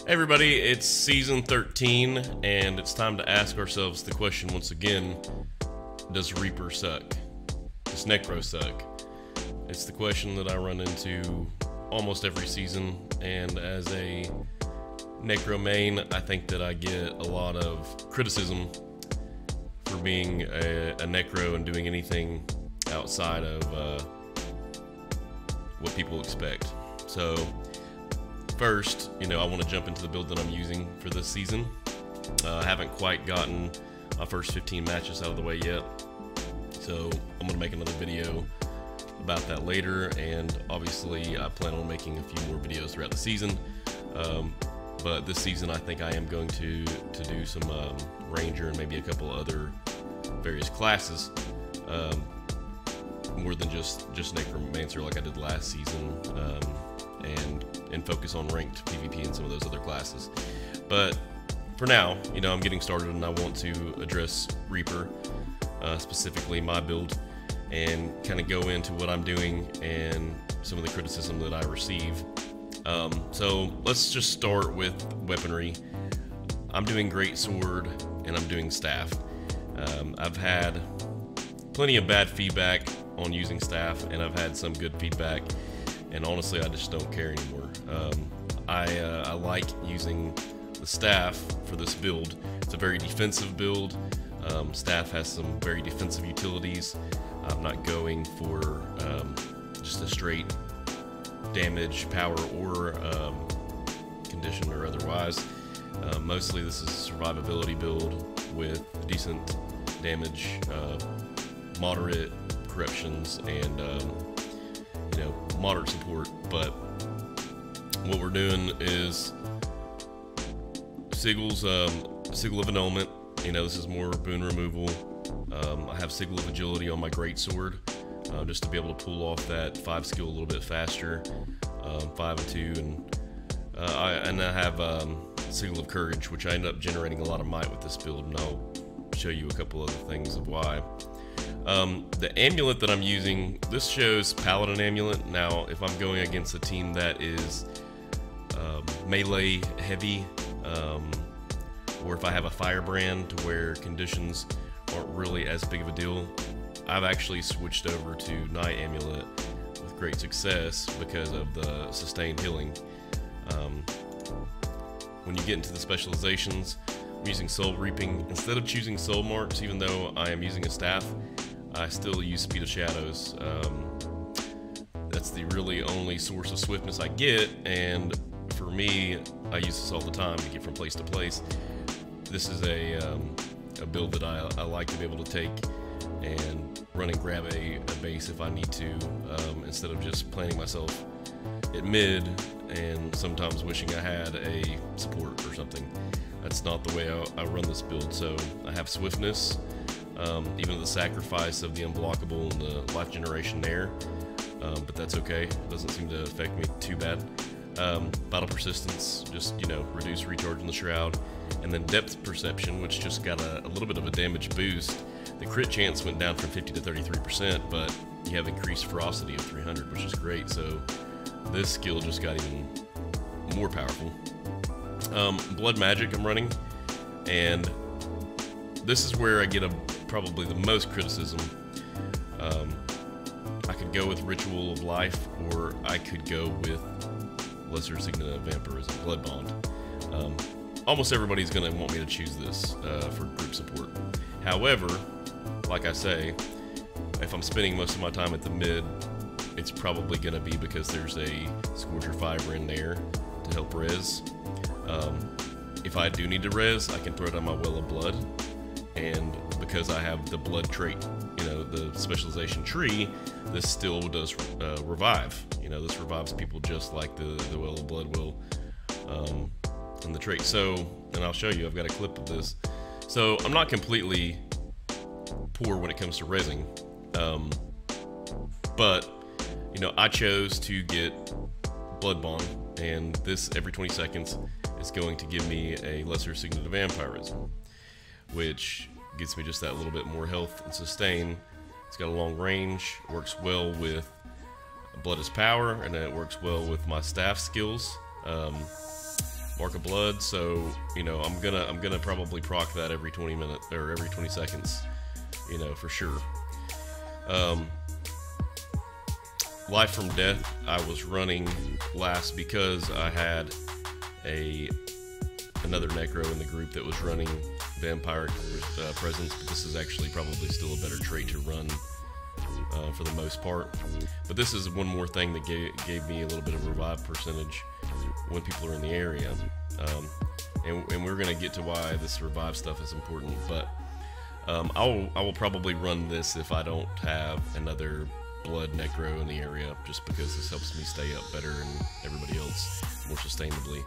Hey everybody, it's season 13, and it's time to ask ourselves the question once again, does Reaper suck? Does Necro suck? It's the question that I run into almost every season, and as a Necro main, I think that I get a lot of criticism for being a Necro and doing anything outside of what people expect. So first, I want to jump into the build that I'm using for this season. I haven't quite gotten my first 15 matches out of the way yet, so I'm going to make another video about that later, and obviously I plan on making a few more videos throughout the season. But this season I think I am going to do some Ranger and maybe a couple other various classes, more than just Necromancer like I did last season, and focus on ranked PvP and some of those other classes. But for now, I'm getting started, and I want to address Reaper, specifically my build, and kind of go into what I'm doing and some of the criticism that I receive. So let's just start with weaponry. I'm doing great sword and I'm doing staff. I've had plenty of bad feedback on using staff, and I've had some good feedback, and honestly I just don't care anymore. I like using the staff for this build. It's a very defensive build. Staff has some very defensive utilities. I'm not going for just a straight damage, power, or condition or otherwise. Mostly this is a survivability build with decent damage, moderate corruptions, and moderate support. But what we're doing is sigils, sigil of annulment. This is more boon removal. I have sigil of agility on my greatsword, just to be able to pull off that 5 skill a little bit faster, 5 and 2, and I have sigil of courage, which I end up generating a lot of might with this build, and I'll show you a couple other things of why. The amulet that I'm using, this shows Paladin amulet. Now, if I'm going against a team that is melee heavy, or if I have a firebrand to where conditions aren't really as big of a deal, I've actually switched over to Night amulet with great success because of the sustained healing. When you get into the specializations, I'm using soul reaping instead of choosing soul marks. Even though I am using a staff, I still use speed of shadows. That's the really only source of swiftness I get, and for me, I use this all the time to get from place to place. This is a build that I like to be able to take and run and grab a base if I need to, instead of just planting myself at mid and sometimes wishing I had a support or something. That's not the way I run this build. So I have swiftness, even the sacrifice of the unblockable and the life generation there, but that's okay. It doesn't seem to affect me too bad. Battle persistence, just reduce recharge in the shroud, and then depth perception, which just got a little bit of a damage boost. The crit chance went down from 50 to 33%, but you have increased ferocity of 300, which is great. So this skill just got even more powerful. Blood magic I'm running, and this is where I get probably the most criticism. I could go with Ritual of Life, or I could go with Lesser Signet of Vampirism, Blood Bond. Almost everybody's going to want me to choose this for group support. However, like I say, if I'm spending most of my time at the mid, it's probably going to be because there's a Scourger Fiber in there to help res. If I do need to res, I can throw down my Well of Blood, and because I have the blood trait, the specialization tree, this still does revive. This revives people just like the Well of Blood will in the trait. So, and I'll show you, I've got a clip of this. So I'm not completely poor when it comes to resing, but I chose to get Blood Bond, and this every 20 seconds is going to give me a Lesser Signet of Vampirism, which gives me just that little bit more health and sustain. It's got a long range, works well with Blood is Power, and then it works well with my staff skills. Mark of Blood, so you know I'm gonna probably proc that every 20 minutes or every 20 seconds, you know, for sure. Life from Death I was running last because I had another Necro in the group that was running Vampire Presence, but this is actually probably still a better trait to run for the most part. But this is one more thing that gave me a little bit of revive percentage when people are in the area. And we're going to get to why this revive stuff is important, but I will probably run this if I don't have another Blood Necro in the area, just because this helps me stay up better and everybody else more sustainably.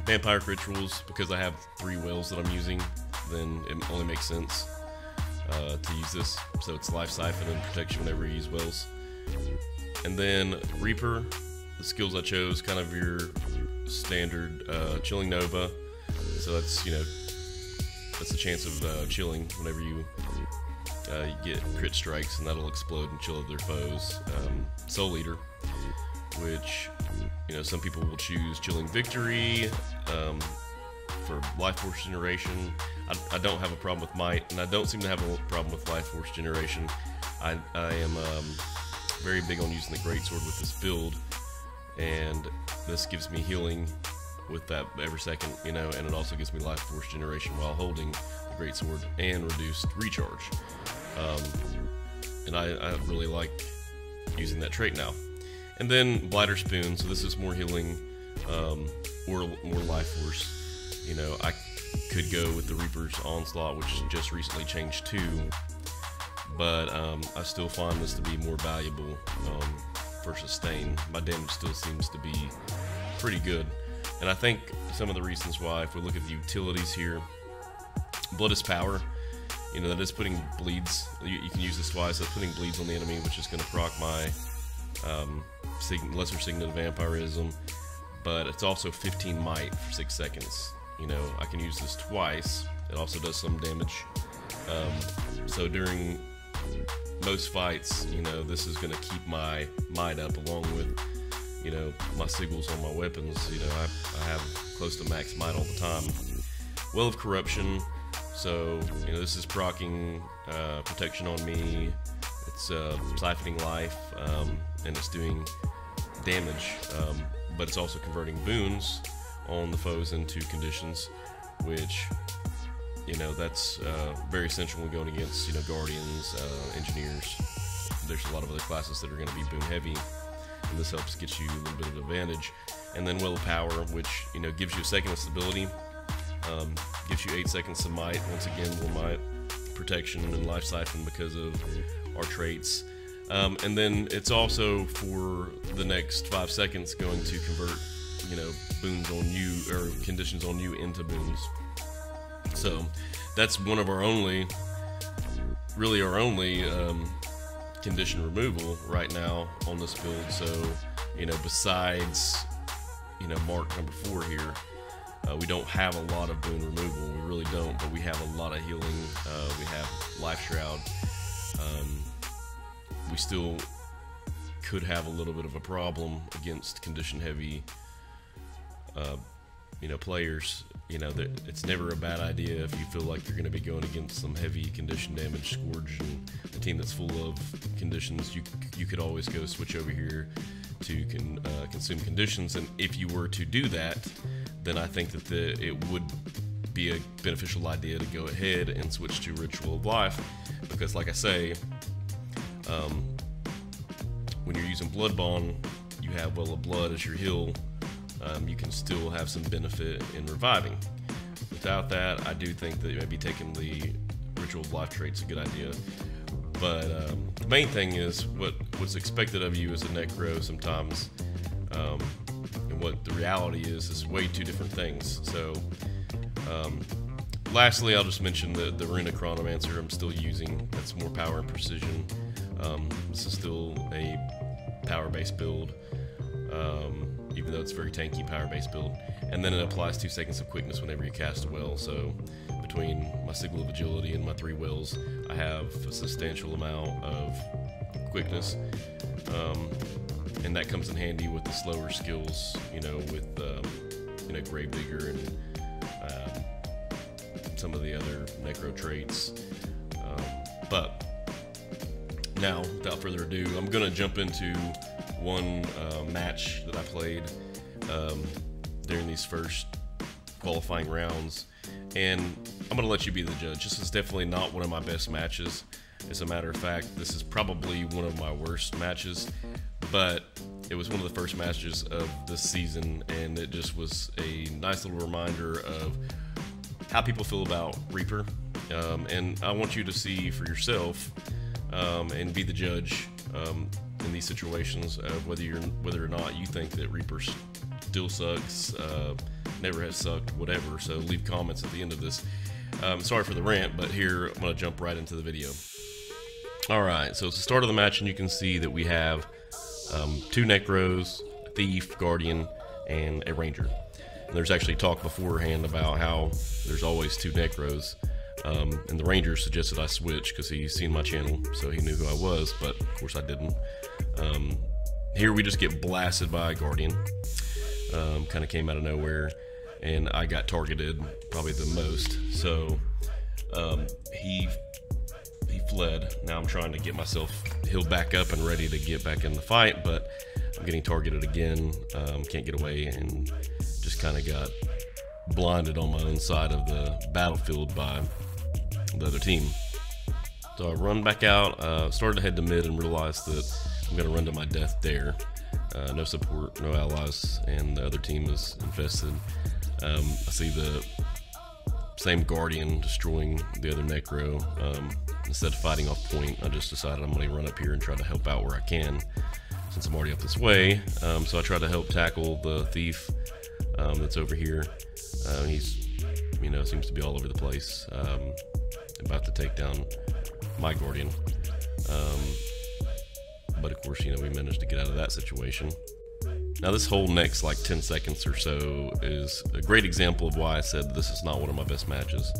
Vampiric Rituals, because I have 3 whales that I'm using, then it only makes sense to use this. So it's Life Siphon and Protection whenever you use whales. And then Reaper, the skills I chose, kind of your standard Chilling Nova. So that's, you know, that's a chance of chilling whenever you get crit strikes, and that'll explode and chill other foes. Soul Eater, which, you know, some people will choose Chilling Victory for Life Force generation. I don't have a problem with Might, and I don't seem to have a problem with Life Force generation. I am very big on using the Greatsword with this build, and this gives me healing with that every second, you know, and it also gives me Life Force generation while holding the Greatsword and reduced recharge. And I really like using that trait now. And then Blighter Spoon, so this is more healing or more Life Force. You know, I could go with the Reaper's Onslaught, which just recently changed too, but I still find this to be more valuable for sustain. My damage still seems to be pretty good, and I think some of the reasons why, if we look at the utilities here, Blood is Power. You know, that is putting bleeds. You can use this twice. That's putting bleeds on the enemy, which is going to proc my Lesser Signet of Vampirism, but it's also 15 might for 6 seconds. You know, I can use this twice. It also does some damage. So during most fights, you know, this is going to keep my might up, along with, you know, my sigils on my weapons. You know, I have close to max might all the time. Well of Corruption. So, you know, this is proccing protection on me. It's siphoning life, and it's doing damage, but it's also converting boons on the foes into conditions, which, you know, that's very essential when going against, you know, Guardians, Engineers. There's a lot of other classes that are going to be boon heavy, and this helps get you a little bit of advantage. And then Will of Power, which, you know, gives you a second of stability, gives you 8 seconds of might. Once again, more might, protection, and life siphon because of our traits. And then it's also, for the next 5 seconds, going to convert, you know, boons on you, or conditions on you, into boons. So that's one of our only, really our only condition removal right now on this build. So, you know, besides, you know, mark number 4 here, we don't have a lot of boon removal. We really don't, but we have a lot of healing. We have Life Shroud. We still could have a little bit of a problem against condition heavy, you know, players. You know, that it's never a bad idea if you feel like you're going to be going against some heavy condition damage, Scourge, and a team that's full of conditions. You could always go switch over here to consume conditions, and if you were to do that, then I think that it would be a beneficial idea to go ahead and switch to Ritual of Life, because, like I say, when you're using Blood Bond, you have Well of Blood as your heal. You can still have some benefit in reviving. Without that, I do think that maybe taking the Ritual of Life trait's a good idea. But the main thing is what's expected of you as a Necro sometimes, and what the reality is way two different things. So, lastly, I'll just mention the Runa Chronomancer I'm still using. That's more power and precision. This is still a power-based build, even though it's a very tanky power-based build. And then it applies 2 seconds of quickness whenever you cast a well. So between my Signal of Agility and my 3 wells, I have a substantial amount of quickness. And that comes in handy with the slower skills, you know, with Gravedigger and some of the other Necro traits. But now, without further ado, I'm gonna jump into one match that I played during these first qualifying rounds, and I'm gonna let you be the judge. This is definitely not one of my best matches. As a matter of fact, this is probably one of my worst matches, but it was one of the first matches of this season, and it just was a nice little reminder of how people feel about Reaper. And I want you to see for yourself and be the judge in these situations of whether or not you think that Reaper still sucks, never has sucked, whatever. So leave comments at the end of this. Sorry for the rant, but here I'm going to jump right into the video. Alright, so it's the start of the match, and you can see that we have 2 Necros, a Thief, Guardian, and a Ranger. And there's actually talk beforehand about how there's always 2 Necros, and the Ranger suggested I switch because he's seen my channel, so he knew who I was, but of course I didn't. Here we just get blasted by a Guardian. Kind of came out of nowhere, and I got targeted probably the most. So he fled. Now I'm trying to get myself healed back up and ready to get back in the fight, but I'm getting targeted again. Can't get away, and just kind of got blinded on my own side of the battlefield by the other team. So I run back out, started to head to mid, and realized that I'm going to run to my death there. No support, no allies, and the other team is infested. I see the same Guardian destroying the other Necro. Instead of fighting off point, I just decided I'm going to run up here and try to help out where I can, since I'm already up this way. So I try to help tackle the Thief that's over here. He's, you know, seems to be all over the place, about to take down my Guardian. But of course, you know, we managed to get out of that situation. Now this whole next like 10 seconds or so is a great example of why I said this is not one of my best matches,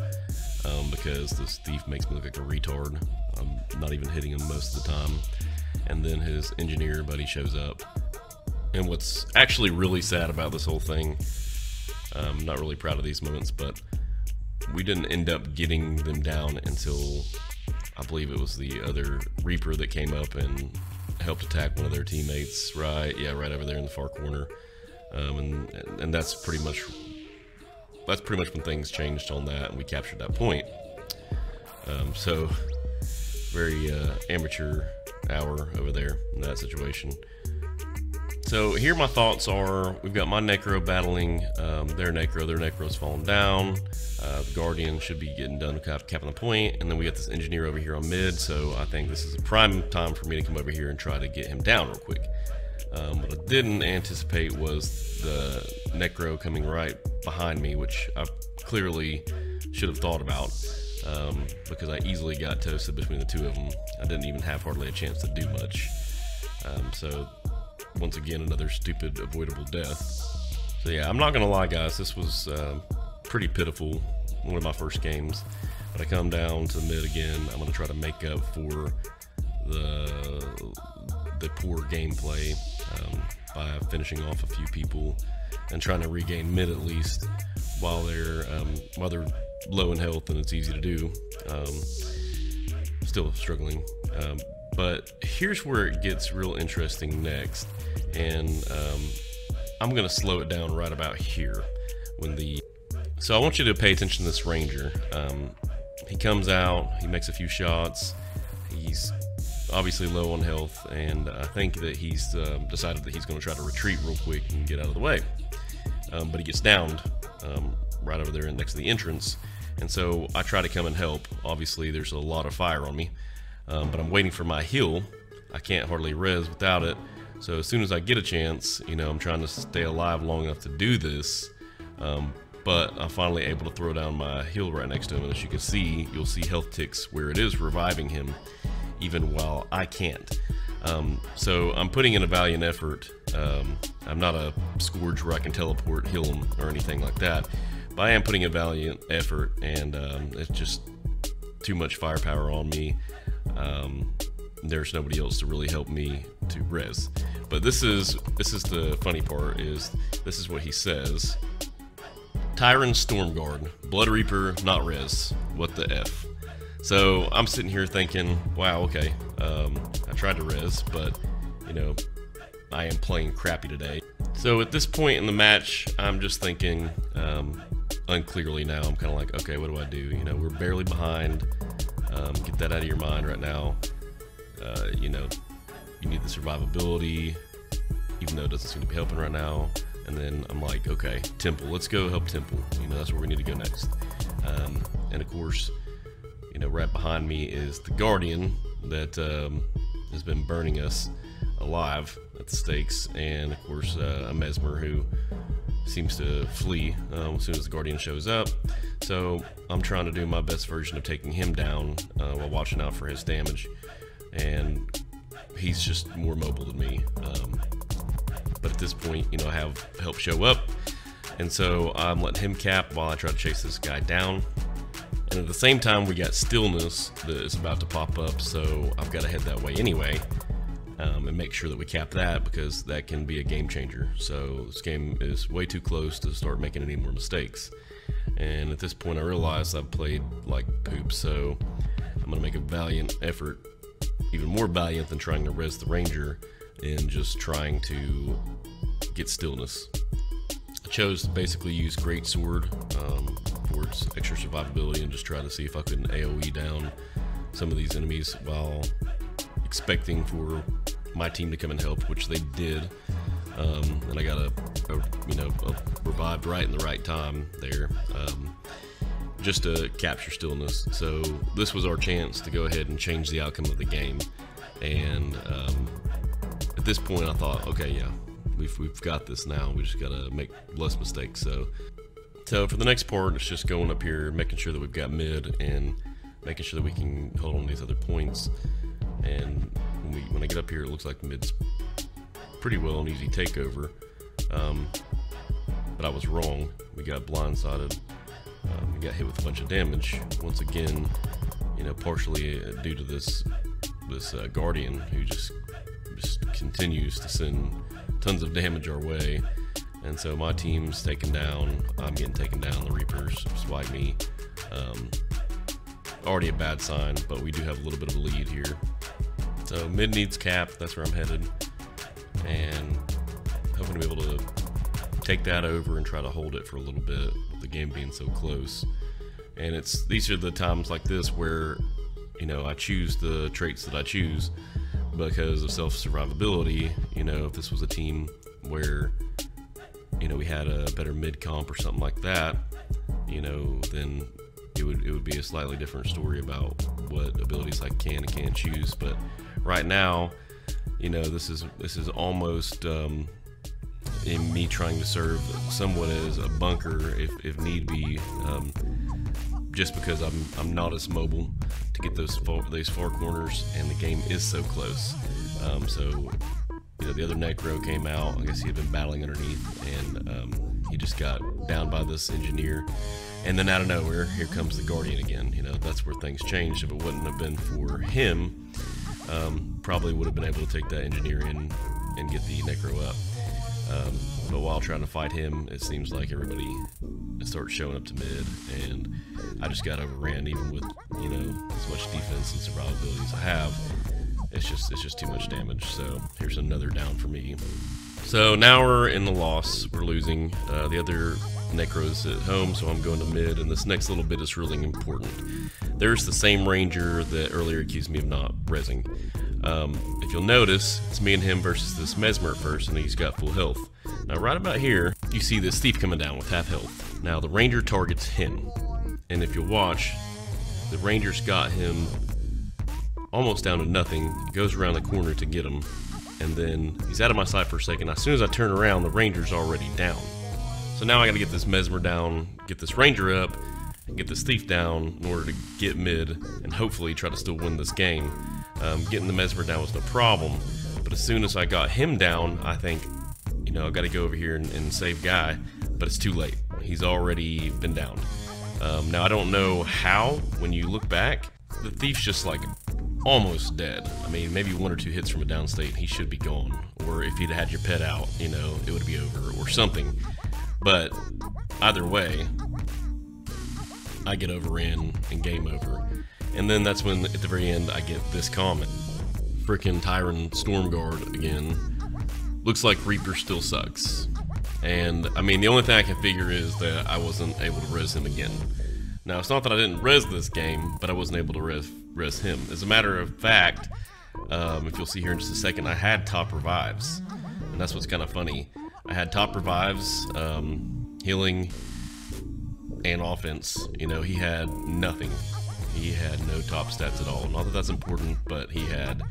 because this Thief makes me look like a retard. I'm not even hitting him most of the time, and then his engineer buddy shows up. And what's actually really sad about this whole thing, I'm not really proud of these moments, but we didn't end up getting them down until I believe it was the other Reaper that came up and helped attack one of their teammates, right over there in the far corner. And that's pretty much when things changed on that, and we captured that point. So very amateur hour over there in that situation. So here my thoughts are, we've got my Necro battling their Necro's fallen down. The Guardian should be getting done capping the point, and then we got this engineer over here on mid, so I think this is a prime time for me to come over here and try to get him down real quick. What I didn't anticipate was the Necro coming right behind me, which I clearly should have thought about, because I easily got toasted between the two of them. I didn't even have hardly a chance to do much. So once again, another stupid avoidable death. So yeah, I'm not gonna lie guys, this was pretty pitiful, one of my first games. But I come down to mid again. I'm gonna try to make up for the poor gameplay by finishing off a few people and trying to regain mid at least while they're low in health, and it's easy to do. Still struggling. But here's where it gets real interesting next, and I'm gonna slow it down right about here. So I want you to pay attention to this Ranger. He comes out, he makes a few shots, he's obviously low on health, and I think that he's decided that he's going to try to retreat real quick and get out of the way. But he gets downed right over there next to the entrance, and so I try to come and help. Obviously there's a lot of fire on me, but I'm waiting for my heal. I can't hardly res without it, so as soon as I get a chance, you know, I'm trying to stay alive long enough to do this. But I'm finally able to throw down my heal right next to him, and as you can see, you'll see health ticks where it is reviving him even while I can't. So I'm putting in a valiant effort. I'm not a Scourge where I can teleport, heal him, or anything like that, but I am putting a valiant effort, and it's just too much firepower on me. there's nobody else to really help me to res. But this is the funny part, is this is what he says. Tyrant Stormguard, Blood Reaper, not res. What the F? So I'm sitting here thinking, wow, okay, I tried to res, but you know, I am playing crappy today. So at this point in the match, I'm just thinking unclearly now. I'm kind of like, okay, what do I do? You know, we're barely behind. Get that out of your mind right now. You know, you need the survivability, even though it doesn't seem to be helping right now. And then I'm like, okay, Temple, let's go help Temple. You know, that's where we need to go next. And of course, you know, right behind me is the Guardian that has been burning us alive at the stakes, and of course a Mesmer who seems to flee as soon as the Guardian shows up. So I'm trying to do my best version of taking him down while watching out for his damage, and he's just more mobile than me. But at this point, you know, I have help show up, and so I'm letting him cap while I try to chase this guy down. And at the same time, we got stillness that is about to pop up, so I've got to head that way anyway, and make sure that we cap that, because that can be a game changer. So this game is way too close to start making any more mistakes. And at this point, I realized I've played like poop, so I'm going to make a valiant effort, even more valiant than trying to res the Ranger, and just trying to get stillness. I chose to basically use Great Sword for its extra survivability, and just try to see if I could AoE down some of these enemies while expecting for my team to come and help, which they did. And I got a revived right in the right time there, just to capture stillness. So this was our chance to go ahead and change the outcome of the game. And at this point, I thought, okay, yeah, we've got this now. We just gotta make less mistakes. So for the next part, it's just going up here, making sure that we've got mid, and making sure that we can hold on to these other points. And when I get up here, it looks like mid's pretty well an easy takeover. But I was wrong. We got blindsided. We got hit with a bunch of damage. Once again, you know, partially due to this Guardian who just continues to send tons of damage our way. And so my team's taken down. I'm getting taken down. The Reapers swipe me. Already a bad sign, but we do have a little bit of a lead here. So mid needs cap. That's where I'm headed, and hoping to be able to take that over and try to hold it for a little bit, with the game being so close. And these are the times like this where, you know, I choose the traits that I choose because of self-survivability. You know, if this was a team where, you know, we had a better mid comp or something like that, you know, then it would be a slightly different story about what abilities I can and can't choose. But right now, you know, this is almost in me trying to serve somewhat as a bunker if need be, just because I'm not as mobile to get those far corners, and the game is so close. So, you know, the other Necro came out. I guess he had been battling underneath, and he just got down by this engineer. And then out of nowhere, here comes the Guardian again. You know, that's where things changed. If it wouldn't have been for him, probably would have been able to take that engineer in and get the Necro up. But while trying to fight him, it seems like everybody starts showing up to mid, and I just got overran. Even with, you know, as much defense and survivability as I have, it's just too much damage. So here's another down for me. So now we're in the loss. We're losing. The other Necro's at home, so I'm going to mid, and this next little bit is really important. There's the same Ranger that earlier accused me of not rezzing. If you'll notice, it's me and him versus this Mesmer at first, and he's got full health. Now right about here, you see this thief coming down with half health. Now the Ranger targets him, and if you'll watch, the Ranger's got him almost down to nothing. He goes around the corner to get him, and then he's out of my sight for a second. As soon as I turn around, the Ranger's already down. So now I gotta get this Mesmer down, get this Ranger up, and get this thief down in order to get mid and hopefully try to still win this game. Getting the Mesmer down was no problem, but as soon as I got him down, I think, you know, I gotta go over here and save Guy, but it's too late. He's already been down. Now I don't know how, when you look back, the thief's just like almost dead. I mean, maybe 1 or 2 hits from a downstate, he should be gone. Or if he'd had your pet out, you know, it would be over or something. But either way, I get overran and game over. And then that's when, at the very end, I get this comment. Frickin' Tyrant Stormguard again. Looks like Reaper still sucks. And, I mean, the only thing I can figure is that I wasn't able to res him again. Now, it's not that I didn't res this game, but I wasn't able to res him. As a matter of fact, if you'll see here in just a second, I had top revives. And that's what's kind of funny. I had top revives, healing, and offense. You know, he had nothing. He had no top stats at all. Not that that's important, but he had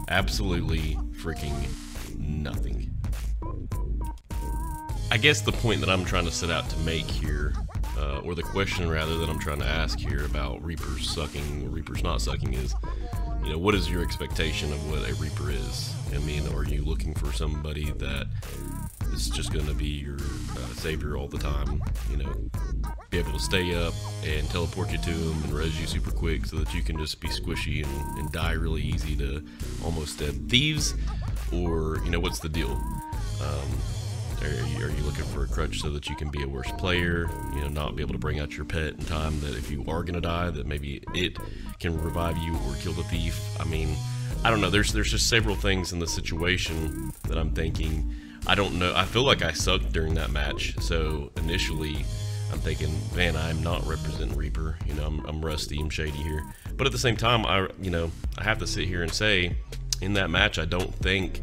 absolutely freaking nothing. I guess the point that I'm trying to set out to make here, or the question rather that I'm trying to ask here about Reapers sucking or Reapers not sucking is, you know, what is your expectation of what a Reaper is? I mean, are you looking for somebody that is just going to be your savior all the time, you know, be able to stay up and teleport you to them and res you super quick so that you can just be squishy and die really easy to almost dead thieves? Or, you know, what's the deal? Are you looking for a crutch so that you can be a worse player, you know, not be able to bring out your pet in time that if you are gonna die, that maybe it can revive you or kill the thief? I mean, I don't know, there's just several things in the situation that I'm thinking. I don't know, I feel like I sucked during that match, so initially I'm thinking, man, I'm not representing Reaper, you know, I'm rusty, I'm shady here. But at the same time, I have to sit here and say, in that match, I don't think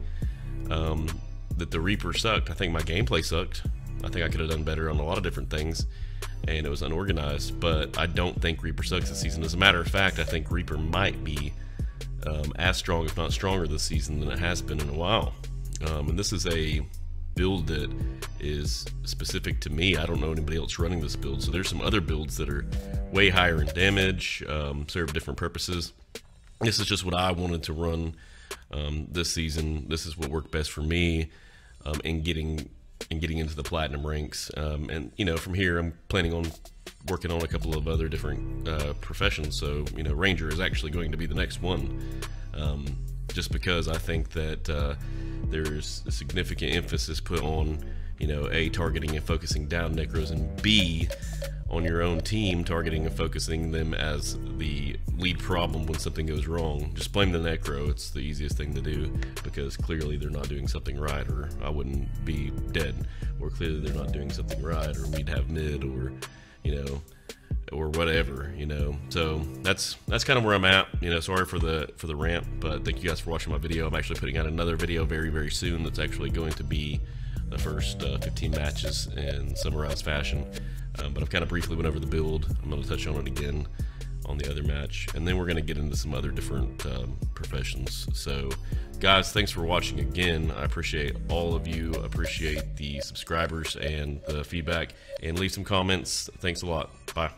that the Reaper sucked. I think my gameplay sucked. I think I could have done better on a lot of different things, and it was unorganized, but I don't think Reaper sucks this season. As a matter of fact, I think Reaper might be as strong, if not stronger, this season than it has been in a while. And this is a build that is specific to me. I don't know anybody else running this build, so there's some other builds that are way higher in damage, serve different purposes. This is just what I wanted to run this season. This is what worked best for me in getting into the platinum ranks. And you know, from here I'm planning on working on a couple of other different professions. So, you know, Ranger is actually going to be the next one, just because I think that there's a significant emphasis put on, you know, A, targeting and focusing down Necros, and B, on your own team, targeting and focusing them as the lead problem when something goes wrong. Just blame the Necro. It's the easiest thing to do, because clearly they're not doing something right, or I wouldn't be dead, or clearly they're not doing something right, or we'd have mid, or, you know, or whatever, you know. So that's kind of where I'm at. You know, sorry for the rant, but thank you guys for watching my video. I'm actually putting out another video very, very soon that's actually going to be the first 15 matches in summarized fashion. But I've kind of briefly went over the build. I'm going to touch on it again on the other match, and then we're going to get into some other different professions. So guys, thanks for watching again. I appreciate all of you. I appreciate the subscribers and the feedback, and leave some comments. Thanks a lot. Bye.